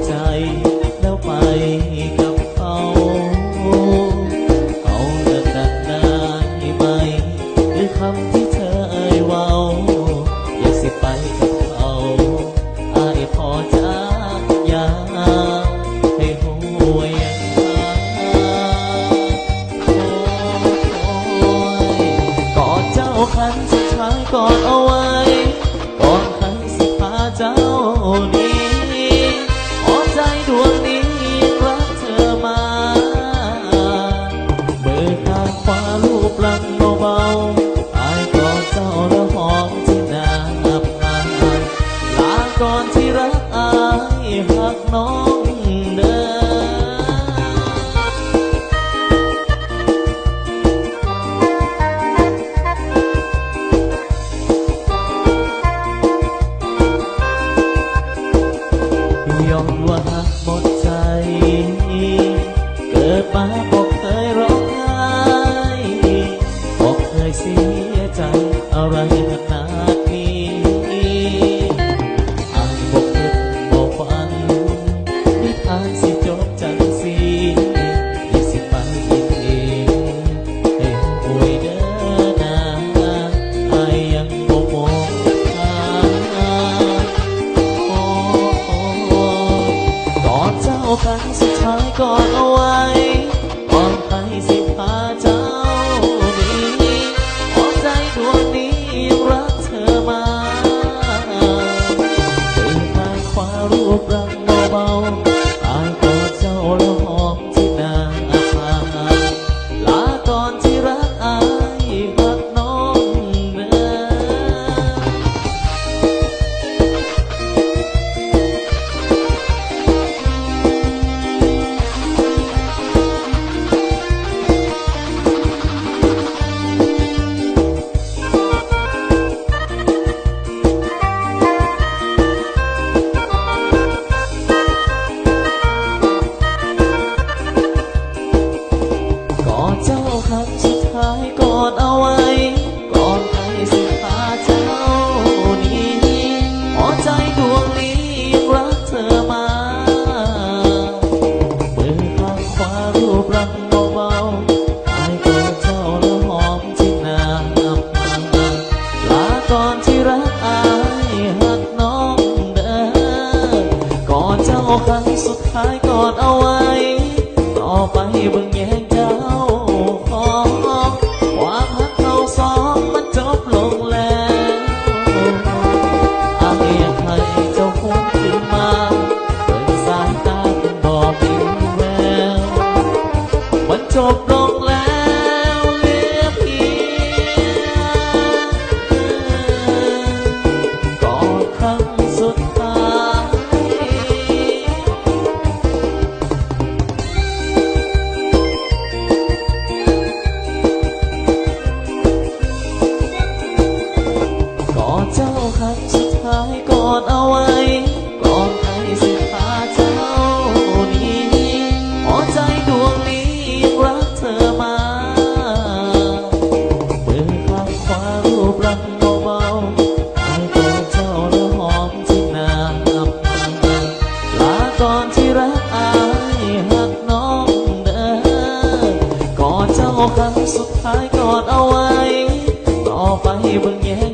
ใจแล้วไปกับเขาเอาเลิกกันได้ไหมหรือคำที่เธอเอ่ยเว้าอยากสิไปกับเขาอายพอจากยาให้หัวยังกอดเจ้าคันสุดท้ายกอดเอาไว้ก่อนใครสิพาเจ้าหนีหัวใจดวงนี้รักเธอมาเบิกทางฟ้าลูบหลังเบาๆอายกอดเจ้าแล้วหอมที่หน้าอับอายลาก่อนที่รักอายหักน้องเด้อยอมว่าหักหมดใจเกิดมาบอกเคยร้องไห้บอกเคยเสียใจอะไรขนาดนี้อ่านบอกคิดบอกฝันนิทานสิจบจังสิยี่สิบไปกินเองให้หวยเด้อนะอายยังบ่มองทางกอดเจ้าครั้งสุดท้ายกอดเอาไว้ก่อนใครสิพาเจ้าหนีหัวใจดวงนี้ยังรักเธอมาเป็นทางขวารูปร่างเบาๆอายกอดเจ้าแล้วหอมที่หน้าผากลาก่อนที่รักอายหักน้องเด้อเจ้าครั้งสุดท้ายกอดเอาไว้ก่อนใครสิพาเจ้าหนีหัวใจดวงนี้ยังรักเธอมามือข้างขวารูปร่างเบาๆอายกอดเจ้าแล้วหอมที่หน้าอับอายลาก่อนที่รักอายหักน้องเด้อกอดเจ้าครั้งสุดท้ายกอดเอาไว้ต่อไปเบิ่งแยงเจ้าความรักเราสองมันจบลงแล้วอายอยากให้เจ้าคุ้นขึ้นมาเปิดสายตาเป็นบอกมีแววมันจบลงแล้วเหลือเพียงกอดครั้งสุดท้ายเจ้าครั้งสุดท้ายกอดเอาไว้ก่อนใครสิพาเจ้าหนีหัวใจดวงนี้ยังรักเธอมามือข้างขวารูปร่างเบาๆอายกอดเจ้าแล้วหอมที่หน้าอับอายลาก่อนที่รักอายหักน้องเด้อกอดเจ้าครั้งสุดท้ายกอดเอาไว้ต่อไปเบิ่งแยง